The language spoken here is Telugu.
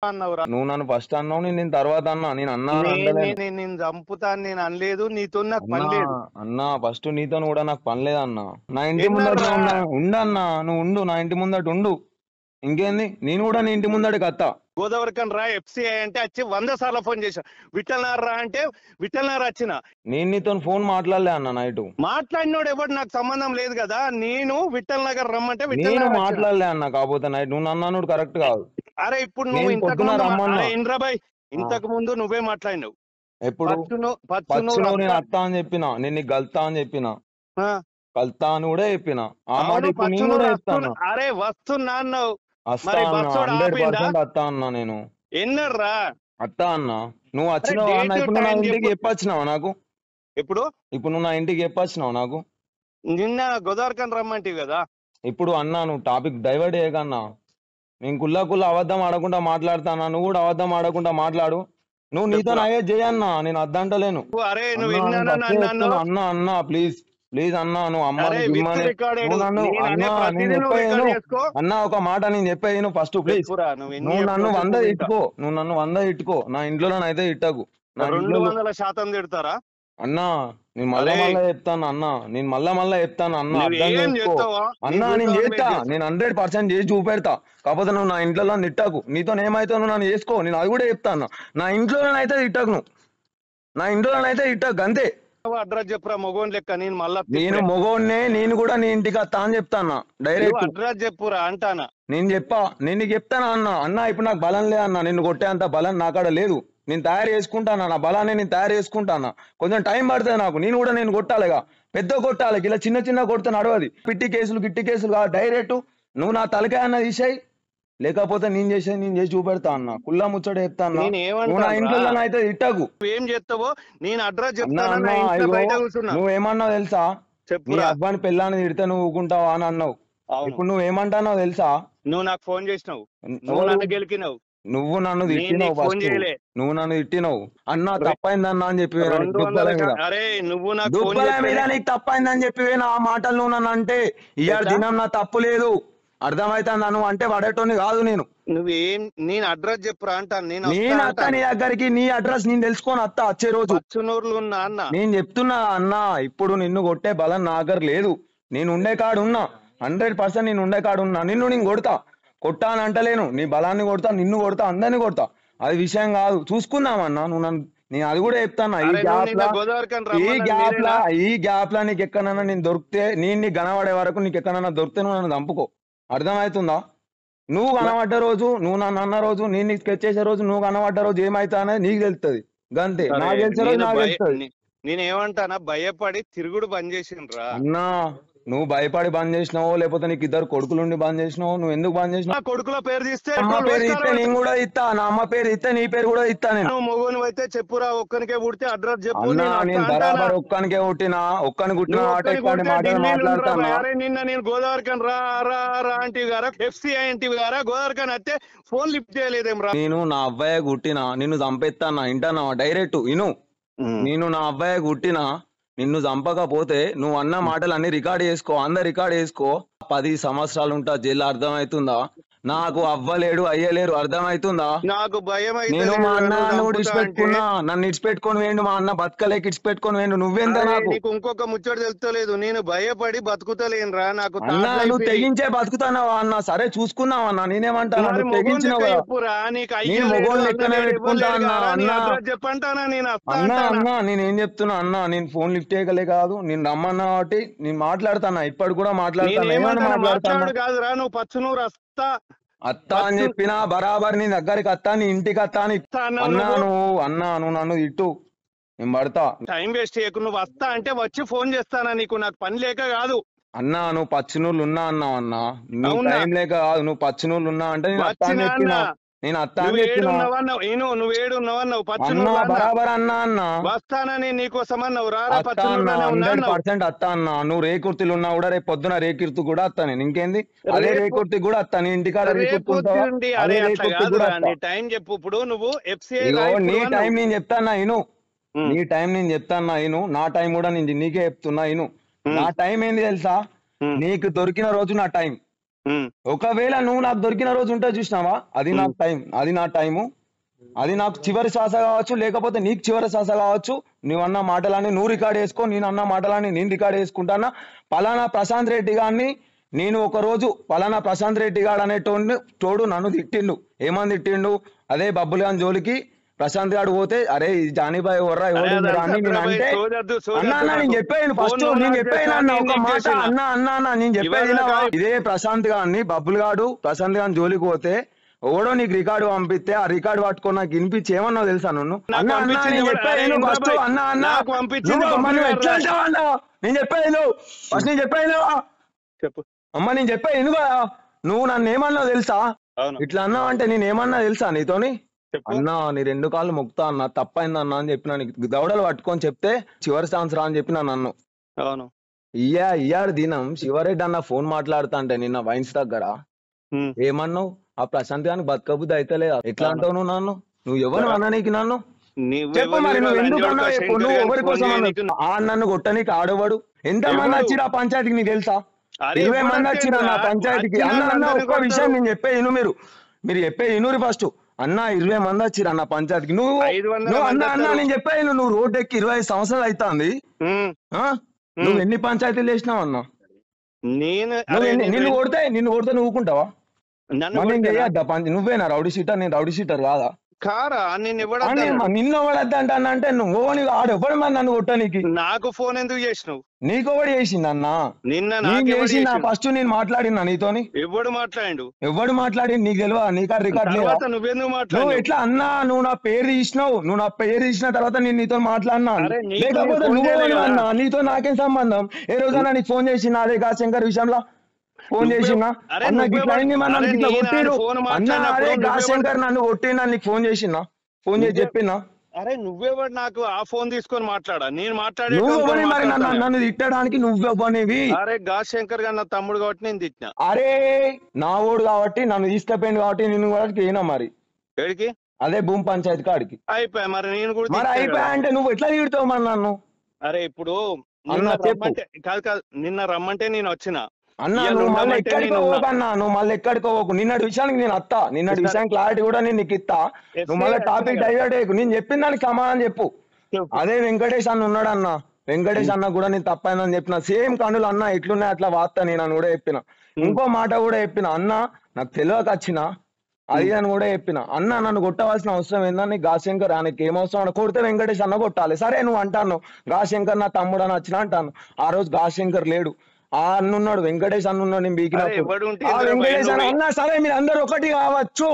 అన్నావురా? నువ్వు నన్ను ఫస్ట్ అన్నావు, నేను తర్వాత అన్నా. నేను అన్నా అని అంటలేను. నేను చంపుతాను నేను అనలేదు, నీతో నాకు అన్నా పని లేదు. అన్నా ఫస్ట్ నీతో కూడా నాకు పని లేదన్నా. నా ఇంటి ముందట ఎన్నర్రా? ఉండన్నా, నువ్వు ఉండు, నా ఇంటి ముందట ఉండు. ఇంకేంది, నేను కూడా నీ ఇంటి ముందటికి వస్తా. గోదావరికన్ రా ఎఫ్సిఐ అంటే వచ్చి 100 సార్లు ఫోన్ చేశా. విఠలనార్ రా అంటే విఠలనార్ వచ్చిన. నేను నీతో ఫోన్ మాట్లాడలే అన్న నైట్. మాట్లాడినోడు ఎవడు నాకు సంబంధం లేదు కదా. నేను విఠల్ నగర్ రమ్మంటే విఠల్ నేను నగర్ వచ్చిన. మాట్లాడలే అన్న, కాకపోతే నైట్ నువ్వు నన్ను అన్నాడు కరెక్ట్ కాదు. అరే ఇప్పుడు నువ్వు నేను ఇంతకు పొద్దున ముందు రమ్మన్నా. అరే ఇంద్రాబాయ్, ఇంతకు ముందు నువ్వే మాట్లాడినావు. ఎప్పుడు పచ్చును నువ్వు నేను అత్తా అని చెప్పిన, నేను నీకు గల్తా అని చెప్పిన, కల్తా అని కూడా చెప్పిన. ఆ మాట అవును ఇప్పుడు నేను పచ్చును కూడా వస్తున్నా. చెప్తాను. అరే వస్తున్నా అన్నావు. వస్తా మరి అన్న, బస్సోడు ఆపిండా? 100% వస్తా అన్నా. నేను ఎన్నర్రా? అత్తా అన్న. నువ్వు వచ్చినావు అన్న, డేట్ ఇప్పుడు నువ్వు నా టైం ఇంటికి చెప్పు. చెప్పొచ్చినావా నాకు? ఎప్పుడు? ఇప్పుడు నువ్వు నా ఇంటికి చెప్పొచ్చినావు నాకు? నిన్న గోదావరికన్ రమ్మంటివి కదా. ఇప్పుడు అన్నా నువ్వు టాపిక్ డైవర్ట్ చేయకన్నా. నేను కుల్లా అబద్ధం ఆడకుండా మాట్లాడతానా, నువ్వు కూడా అబద్ధం ఆడకుండా మాట్లాడు. నువ్వు నీతో చెప్పురా. అయ్యే చేయన్నా, నేను అద్దంటలేను. అరే నువ్వు అన్నా నేను ఫస్ట్ చెప్తున్నా ఎన్నాను? అన్నా, అన్నా ప్లీజ్ ప్లీజ్ అన్నా, నువ్వు అరే అమ్మని విత్ గిమ్మని రికార్డెడ్. నువ్వు నన్ను నేను అనే అన్నా, నేను ప్రతిదీ నువ్వు చెప్పేను రికార్డ్ చేసుకో. అన్నా. ఒక మాట నేను చెప్పేను ఫస్ట్ ప్లీజ్. చెప్పురా, నువ్వు ఎన్ని నువ్వు నన్ను చెప్పు 100 వింటా. ఇట్టుకో, నువ్వు నన్ను 100 ఇట్టుకో, నా ఇంట్లోనైతే ఇట్టకు. నా ఇంట్లో 200% తిడతారా? అన్నా, నేను మళ్ళా చెప్తాను అన్నా, నేను మళ్ళా చెప్తాను అన్నా, నువ్వు అర్థం ఏం చేసుకో చేస్తావా? అన్నా. నీ నేను జీవితం చేస్తా, మీద చేస్తా. నేను 100% చేసి చూపెడతా. కాకపోతే నువ్వు నా ఇంట్లో తిట్టకు. నీతో ఏమైతే నువ్వు నన్ను చేసుకో, నేను అది కూడా చెప్తా అన్నా. నా ఇంట్లోనైతే తిట్టకు, నువ్వు నా ఇంట్లోనైతే తిట్టకు అంతే. అడ్రస్ చెప్పురా మొగోన్ లెక్క. నేను మళ్ళా నేను మొగోడ్నే, నేను కూడా నీ ఇంటికి వస్తా అని చెప్తాను డైరెక్ట్. అడ్రస్ చెప్పురా అంటానా. నేను నీకు చెప్తానా అన్నా. అన్నా ఇప్పుడు నాకు బలం లే అన్నా, నిన్ను కొట్టేంత బలం నాకాడ లేదు. నేను తయారు చేసుకుంటానా, నా బలాన్ని నేను తయారు చేసుకుంటానా. కొంచెం టైం పడుతుంది నాకు. నేను కొట్టాలిగా, పెద్ద కొట్టాలి. ఇలా చిన్న కొడితే నడవది. గిట్టి కేసులు కాదు, డైరెక్ట్ నువ్వు నా తలకాయ అన్న తీసేయి, లేకపోతే నేను చేసి చూపెడతా అన్న. కుల్లా ముచ్చట చెప్తా అన్నా. నువ్వు నా ఇంట్లో అయితే ఇట్టకు. ఏం చేస్తావో నేను అడ్రస్ అన్నా చెప్తాను. అయ్యో, బయట కూర్చున్నా. నువ్వేమన్నావు తెలుసా? నీ చెప్పురా. అబ్బాని పెళ్ళాన్ని తిడితే నువ్వు ఊకుంటావా అని అన్నావు. ఇప్పుడు నువ్వేమంటావు తెలుసా? నువ్వు నాకు ఫోన్ చేసినావు, నువ్వు నన్ను గెలికినావు. నువ్వు నన్ను తిట్టినావు. ఫోన్ చేయలే. నువ్వు నన్ను తిట్టినావు అన్నా, తప్పైందన్నా అని చెప్పి అరే నువ్వు నాకు దుబ్బల మీద నీకు తప్పైందని చెప్పి ఆ మాటలు నువ్వు నన్ను అంటే, ఇవాళ దినం నా తప్పు లేదు, అర్థమైతుందా? నువ్వు అంటే పడేటోని కాదు నేను. నువ్వేం నేను అడ్రస్ చెప్పురా అంటాను. నేను అత్త నీ దగ్గరికి, నీ అడ్రస్ నేను తెలుసుకొని అత్త వచ్చే రోజు. పచ్చునూరులో ఉన్నా అన్న. నేను చెప్తున్నా అన్నా, ఇప్పుడు నిన్ను కొట్టే బలం నా దగ్గర లేదు. నేను ఉండే కాడు ఉన్నా, 100% నేను ఉండే కాడు ఉన్నా. నేను కొడతా, కొట్టా అని అంటలేను. నీ బలాన్ని కొడతా, నిన్ను కొడతా, అందరినీ కొడతా. అది విషయం కాదు, చూసుకుందామన్నా. నేను అది కూడా చెప్తాను. ఈ గ్యాప్ లా నీకు ఎక్కడన్నా నేను దొరికితే, నీ కనబడే వరకు నీకు ఎక్కడన్నా దొరికితే నువ్వు నన్ను చంపుకో. అర్థమవుతుందా? నువ్వు కనబడ్డ రోజు, నువ్వు నన్ను అన్న రోజు, నేను నీకు స్కెచ్ చేసే రోజు, నువ్వు కనబడ్డ రోజు ఏమైతా అనేది నీకు తెలుస్తుంది. గంతే. నాకు తెలిసే రోజు నాకు తెలుస్తుంది. నేనేమంటానా, భయపడి తిరుగుడు బంద్ చేసిండ్రా అన్నా. నువ్వు భయపడి బంద్ చేసినావో, లేకపోతే నీకు 2 కొడుకులుండి బంద్ చేసినావు. నువ్వు ఎందుకు బంద్ చేసినావు? కొడుకుల పేరు తీస్తే అమ్మ పేరు ఇస్తే నేను కూడా ఇస్తా, నా అమ్మ పేరు ఇస్తే నీ పేరు కూడా ఇస్తా. నేను మొగోను అయితే చెప్పురా, ఒక్కనికే పుడితే అడ్రస్ చెప్పు. నేను బరాబర్ ఒక్కనికే పుట్టినా, ఒక్కని పుట్టిన మాట్లాడతాను. అరే నిన్న నేను గోదావరికన్ రా రా రా అంటివి గారా, ఎఫ్సిఐ అంటివి గారా, గోదావరికన్ అయితే ఫోన్ లిఫ్ట్ చేయలేదేం రా. నేను నా అబ్బాయి కుట్టినా, నిన్ను చంపేస్తానా, ఇంటనా డైరెక్ట్ ఇను. నేను నా అబ్బాయి కుట్టినా, నిన్ను చంపకపోతే నువ్వు అన్న మాటలు అన్ని రికార్డ్ చేసుకో, అందరు రికార్డ్ చేసుకో. 10 సంవత్సరాలు ఉంటా జైలు, అర్థమవుతుందా? నాకు అవ్వలేడు, అయ్యలేరు, అర్థమవుతుందా? నాకు భయం. నేను మా అన్న ఇడిచిపెట్టుకున్నా, నన్ను ఇడిచిపెట్టుకొని వేయండు. మా అన్న బతకలేక ఇడిచిపెట్టుకొని వేయండు. నువ్వెంత నాకు? ఇంకొక ముచ్చట తెలుస్తలేదు. నేను భయపడి బతుకుతలేనురా. నాకు అన్నా, నువ్వు తెగించే బతుకుతానావా అన్న? సరే చూసుకుందాం అన్న, నేనేమంటాను? నువ్వు తెగించినావు. నేను మొగోళ్ళు లెక్కనే పెట్టుకుంటా అన్నా. చెప్పంటానా నేను అన్నా నేనేం చెప్తున్నా అన్నా, నేను ఫోన్ లిఫ్ట్ చేయగలే కాదు, నేను రమ్మన్నా కాబట్టి నేను మాట్లాడతానా. ఇప్పటి కూడా మాట్లాడతాను కాదురా. నువ్వు పచ్చునూరు అత్తా అని చెప్పినా, బరాబర్ నీ దగ్గరికి అత్తా, నీ ఇంటికి అత్తా అని నువ్వు నన్ను ఇట్టు, నేను పడతా. టైం వేస్ట్ చేయకు. నువ్వు వస్తా అంటే వచ్చి ఫోన్ చేస్తానా నీకు? నాకు పని లేక కాదు అన్నా. నువ్వు పచ్చినూళ్ళు ఉన్నా అన్నావు అన్నా, నువ్వు టైం లేక కాదు. నువ్వు పచ్చినూళ్ళు ఉన్నా అంటే నేను అత్తా అని చెప్పినా. నేను అత్తా అని చెప్పినా. నువ్వు ఏడున్నావన్నావు. బరాబర్ అన్నా అన్న వస్తానని నీకోసం అన్నావు. 100% అత్తా అన్నా. నువ్వు రేకుర్తిలు ఉన్నా కూడా రేపు పొద్దున రేకుర్తి కూడా వస్తా నేను. ఇంకేంది, అదే రేకుర్తి కూడా వస్తా. నీ ఇంటికాడ టైం చెప్పు. ఇప్పుడు నువ్వు నీ టైం నేను చెప్తాన్నా ఇను. నీ టైం నేను చెప్తాన్నా ఇను. నా టైం కూడా నేను నీకే చెప్తున్నా ఇను. నా టైం ఏంది తెలుసా? నీకు దొరికిన రోజు నా టైం. ఒకవేళ నువ్వు నాకు దొరికిన రోజు ఉంటే చూసినావా, అది నాకు టైం, అది నా టైము, అది నాకు చివరి శ్వాస కావచ్చు, లేకపోతే నీకు చివరి శ్వాస కావచ్చు. నువ్వు అన్న మాటలని నువ్వు రికార్డ్ చేసుకో, నేను అన్న మాటలని నేను రికార్డ్ చేసుకుంటానా. పలానా ప్రశాంత్ రెడ్డి గారిని నేను ఒక రోజు పలానా ప్రశాంత్ రెడ్డి గారు తోడు నన్ను తిట్టిండు. ఏమని తిట్టిండు? అదే బబ్బుల్ గాని జోలికి ప్రశాంత్ గారు పోతే, అరే జానీబాయ్ ఎవర్రా ఎవరు అని నేను అంటే, అన్న అన్న నేను చెప్పాను ఫస్ట్, నేను చెప్పాను అన్న ఒక మాట, అన్న అన్న అన్న నేను చెప్పేది ఇదే ప్రశాంత్ గారిని బబ్బుల్ గాడు ప్రశాంత్ గారిని జోలికి పోతే ఓడో నీకు రికార్డు పంపిస్తే ఆ రికార్డు పట్టుకొని నాకు వినిపించి ఏమన్నా తెలుసా నన్ను? అన్న అన్న నేను చెప్పాను ఫస్ట్, అన్న అన్న ఎట్లా అంటావు అన్న? నేను చెప్పాను ఫస్ట్, నేను చెప్పాను అమ్మ, నేను చెప్పాను కదా, నువ్వు నన్ను ఏమన్నా తెలుసా? ఇట్లా అన్నావు అంటే నేను ఏమన్నా తెలుసా నీతోని? అన్నా నీ 2 కాళ్ళు మొక్తా అన్న, తప్పైందన్నా అని చెప్పిన, నీకు దవడలు పట్టుకొని చెప్తే చివరి సంవత్సరం అని చెప్పిన నన్ను. ఇయ్యాడు దినం శివరెడ్డి అన్న ఫోన్ మాట్లాడుతా అంటే నిన్న వైన్స్ దగ్గర ఏమన్నావు? ఆ ప్రశాంత్ గాని బతకబుద్ధి అయితే లేదా? ఎట్లా అంటావు నువ్వు నన్ను? నువ్వు ఎవరు అన్నా నీకు నన్ను చెప్పు మరి, నువ్వు ఎందుకు అన్నావు చెప్పు, నువ్వు ఎవరి కోసం అన్నావు? ఆ నన్ను కొట్టనీకి ఆడవాడు ఎంతమంది వచ్చిరు ఆ పంచాయతీకి నీకు తెలుసా? 20 మంది వచ్చిరు నా పంచాయతీకి. అన్న అన్న ఒక్క విషయం నేను చెప్పే ఇను, మీరు చెప్పే ఇనురి ఫస్ట్. అన్న 20 మంది వచ్చిరు అన్న పంచాయతీకి. నువ్వు అన్న అన్న నేను చెప్పాను, నువ్వు రోడ్డు ఎక్కి 25 సంవత్సరాలు అవుతుంది. నువ్వు ఎన్ని పంచాయతీలు వేసినావు అన్న? నిన్ను కొడితే నువ్వు ఊకుంటావా? నువ్వేనా రౌడీ షీటర్? నేను రౌడీ షీటర్ కాదా? నిన్ను ఎవడద్దంట అంటే నువ్వు ఆడెవ్వడు మరి నన్ను కొట్టనీకి. నాకు ఫోన్ ఎందుకు చేసినావు? నీకొకటి చేసింది అన్న, నిన్న ఫస్ట్ నేను మాట్లాడినా నీతోని. ఎవడు మాట్లాడి నీకు తెలియదా? నీకా రికార్డ్ లేదా? నువ్వు ఎట్లా అన్నా? నువ్వు నా పేరు తీసిన తర్వాత నేను నీతో మాట్లాడినా, లేకపోతే నువ్వు అన్నా నీతో నాకేం సంబంధం? ఏ రోజైనా నీకు ఫోన్ చేసినా అదే గాశంకర్ విషయంలో ఫోన్ చేసినా? అన్న గిట్లా అయింది మరి నన్ను ఇట్లా కొట్టిరు అన్న, అదే గాశంకర్ నన్ను కొట్టినా నీకు ఫోన్ చేసినా? ఫోన్ చేసి చెప్పినా? అరే నువ్వెవడు నాకు ఆ ఫోన్ తీసుకొని మాట్లాడా? నేను నువ్వు మరి నన్ను తిట్టడానికి నువ్వెవ్వనివి? అరే గాశంకర్ గారు నా తమ్ముడు కాబట్టి నేను తిట్టినా. అరే నా ఓడు కాబట్టి నన్ను తీసుకుపోయింది కాబట్టి నేను కూడా పోయినా. మరి ఎక్కడికి? అదే భూమి పంచాయతీ కాడికి. అయిపోయా మరి నేను కూడా. మరి అయిపోయా అంటే నువ్వు ఎట్లా తిడతావు మరి నన్ను? అరే ఇప్పుడు కాదు నిన్న రమ్మంటే నేను వచ్చిన. అన్నా నువ్వు మళ్ళీ ఎక్కడికో పోకన్నా, నువ్వు మళ్ళీ ఎక్కడికో పోకు. నిన్నటి విషయానికి నేను అత్తా, నిన్నటి విషయానికి క్లారిటీ కూడా నేను నీకు ఇస్తా. నువ్వు మళ్ళీ టాపిక్ డైవర్ట్ అయ్యకు. నేను చెప్పిన దానికి సమాధానం చెప్పు. అదే వెంకటేష్ అన్న ఉన్నాడు అన్న, వెంకటేష్ అన్న కూడా నేను తప్పైందని చెప్పిన. సేమ్ కనులు అన్న ఎట్లున్నాయి అట్లా వార్త నేను అని కూడా చెప్పిన. ఇంకో మాట కూడా చెప్పిన, అన్న నాకు తెలియక వచ్చిన అది అని కూడా చెప్పిన. అన్న నన్ను కొట్టవలసిన అవసరం ఏందని గాశంకర్ ఆయనకి ఏమవసరం? కొడితే వెంకటేష్ అన్న కొట్టాలి. సరే నువ్వు అంటాను గాశంకర్ నా తమ్ముడు అని వచ్చిన అంటాను. ఆ రోజు గాశంకర్ లేడు, ఆ అన్నున్నాడు, వెంకటేష్ అన్నున్నాడు. నేను బీకినప్పుడు ఆ వెంకటేష్ అన్న సరే మీరు అందరు ఒకటి కావచ్చు.